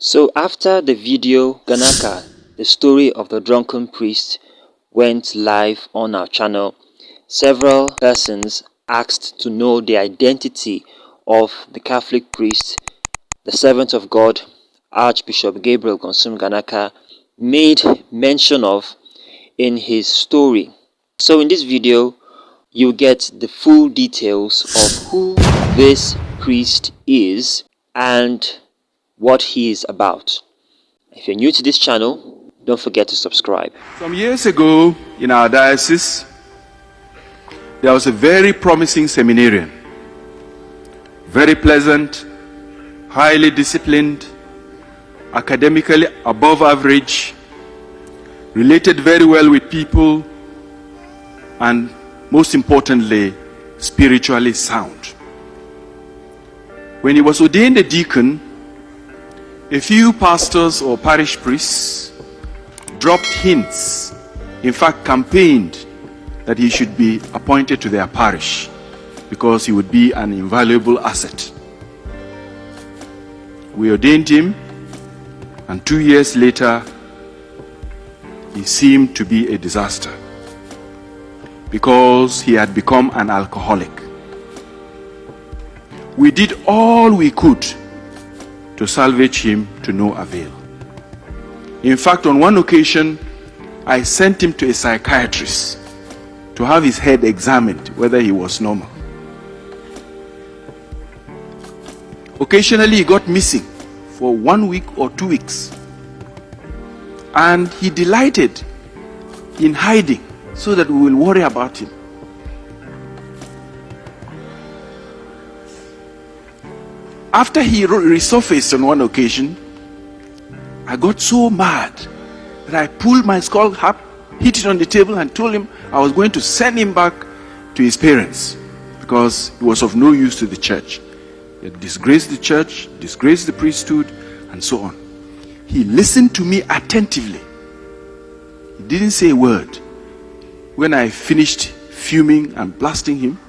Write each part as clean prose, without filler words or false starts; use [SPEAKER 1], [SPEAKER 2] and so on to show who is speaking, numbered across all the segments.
[SPEAKER 1] So after the video GANAKA, the story of the drunken priest, went live on our channel, several persons asked to know the identity of the Catholic priest, the servant of God, Archbishop Gabriel Gonsum GANAKA, made mention of in his story. So in this video, you get the full details of who this priest is and what he is about. If you're new to this channel, don't forget to subscribe.
[SPEAKER 2] Some years ago in our diocese, there was a very promising seminarian, very pleasant, highly disciplined, academically above average, related very well with people, and most importantly, spiritually sound. When he was ordained a deacon, a few pastors or parish priests dropped hints, in fact campaigned that he should be appointed to their parish because he would be an invaluable asset. We ordained him, and 2 years later, he seemed to be a disaster because he had become an alcoholic. We did all we could to salvage him, to no avail. In fact, on one occasion, I sent him to a psychiatrist to have his head examined whether he was normal. Occasionally, he got missing for 1 week or 2 weeks. And he delighted in hiding so that we will worry about him. After he resurfaced on one occasion, I got so mad that I pulled my skull up, hit it on the table, and told him I was going to send him back to his parents because he was of no use to the church. He had disgraced the church, disgraced the priesthood, and so on. He listened to me attentively. He didn't say a word. When I finished fuming and blasting him,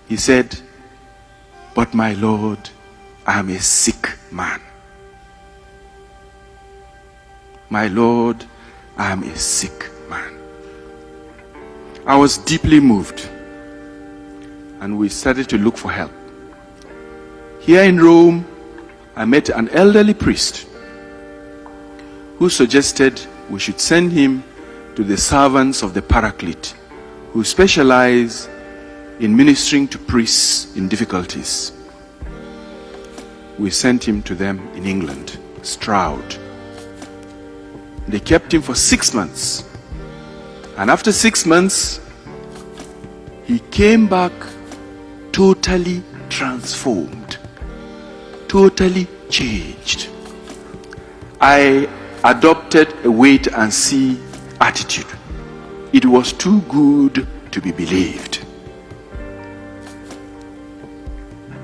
[SPEAKER 2] he said, "But my Lord, I am a sick man. My Lord, I am a sick man." I was deeply moved, and we started to look for help. Here in Rome, I met an elderly priest who suggested we should send him to the servants of the Paraclete, who specialize in ministering to priests in difficulties. We sent him to them in England, Stroud. They kept him for 6 months. And after 6 months, he came back totally transformed, totally changed. I adopted a wait and see attitude. It was too good to be believed.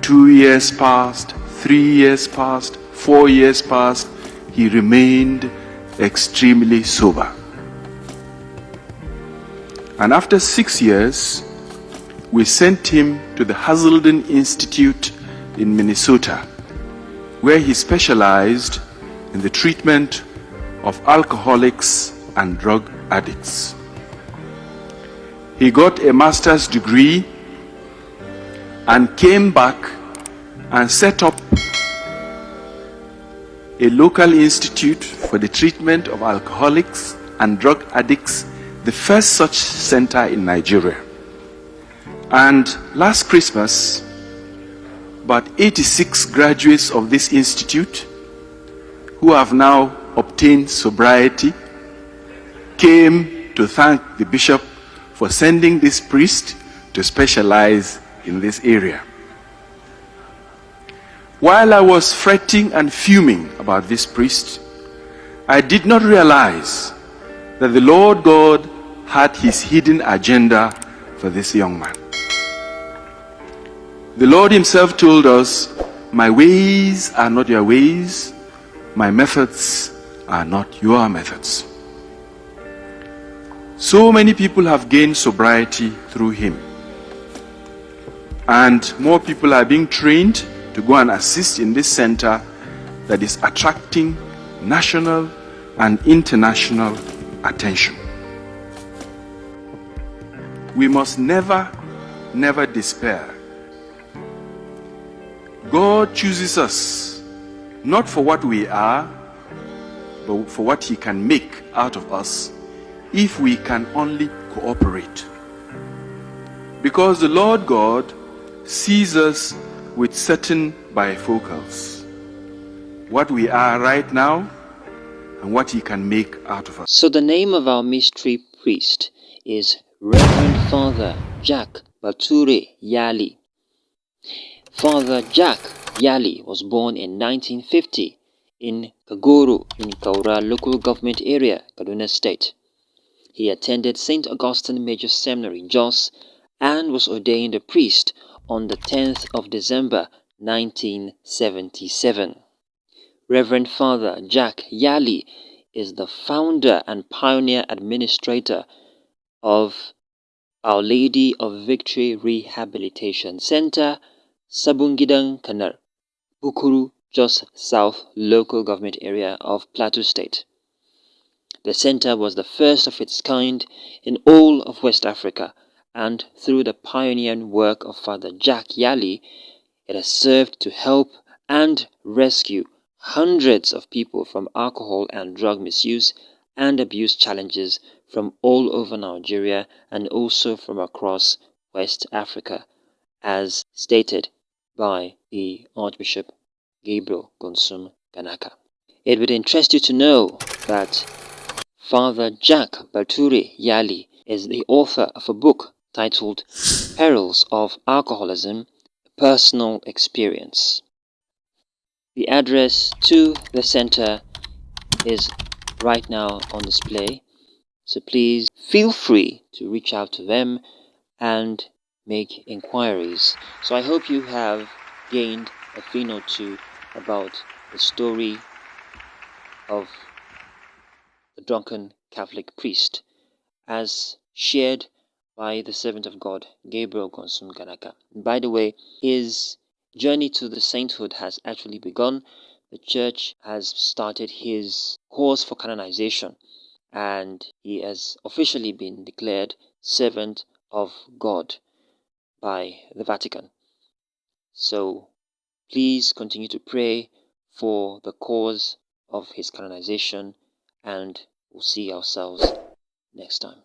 [SPEAKER 2] 2 years passed, 3 years passed, 4 years passed. He remained extremely sober. And after 6 years, we sent him to the Hazelden Institute in Minnesota, where he specialized in the treatment of alcoholics and drug addicts. He got a master's degree and came back and set up a local institute for the treatment of alcoholics and drug addicts, the first such center in Nigeria. And last Christmas, about 86 graduates of this institute, who have now obtained sobriety, came to thank the bishop for sending this priest to specialize in this area. While I was fretting and fuming about this priest, I did not realize that the Lord God had his hidden agenda for this young man. The Lord himself told us, "My ways are not your ways, my methods are not your methods." So many people have gained sobriety through him. And more people are being trained to go and assist in this center that is attracting national and international attention. We must never despair. God chooses us not for what we are, but for what He can make out of us if we can only cooperate. Because the Lord God sees us with certain bifocals. What we are right now and what He can make out of us.
[SPEAKER 1] So the name of our mystery priest is Reverend Father Jack Bature Yali. Father Jack Yali was born in 1950 in Kaguru in Kaura local government area, Kaduna State. He attended St. Augustine Major Seminary, Jos, and was ordained a priest on the 10th of December 1977. Reverend Father Jack Yali is the founder and pioneer administrator of Our Lady of Victory Rehabilitation Center, Sabungidan Kanar, Bukuru, Jos South local government area of Plateau State. The center was the first of its kind in all of West Africa, and through the pioneering work of Father Jack Yali, it has served to help and rescue hundreds of people from alcohol and drug misuse and abuse challenges from all over Nigeria and also from across West Africa, as stated by the Archbishop Gabriel Gonsum Ganaka. It would interest you to know that Father Jack Bature Yali is the author of a book titled Perils of Alcoholism, a Personal Experience. The address to the center is right now on display, so please feel free to reach out to them and make inquiries. So I hope you have gained a thing or two about the story of the drunken Catholic priest, as shared by the servant of God, Gabriel Gonsum Ganaka. By the way, his journey to the sainthood has actually begun. The church has started his course for canonization, and he has officially been declared servant of God by the Vatican. So please continue to pray for the cause of his canonization, and we'll see ourselves next time.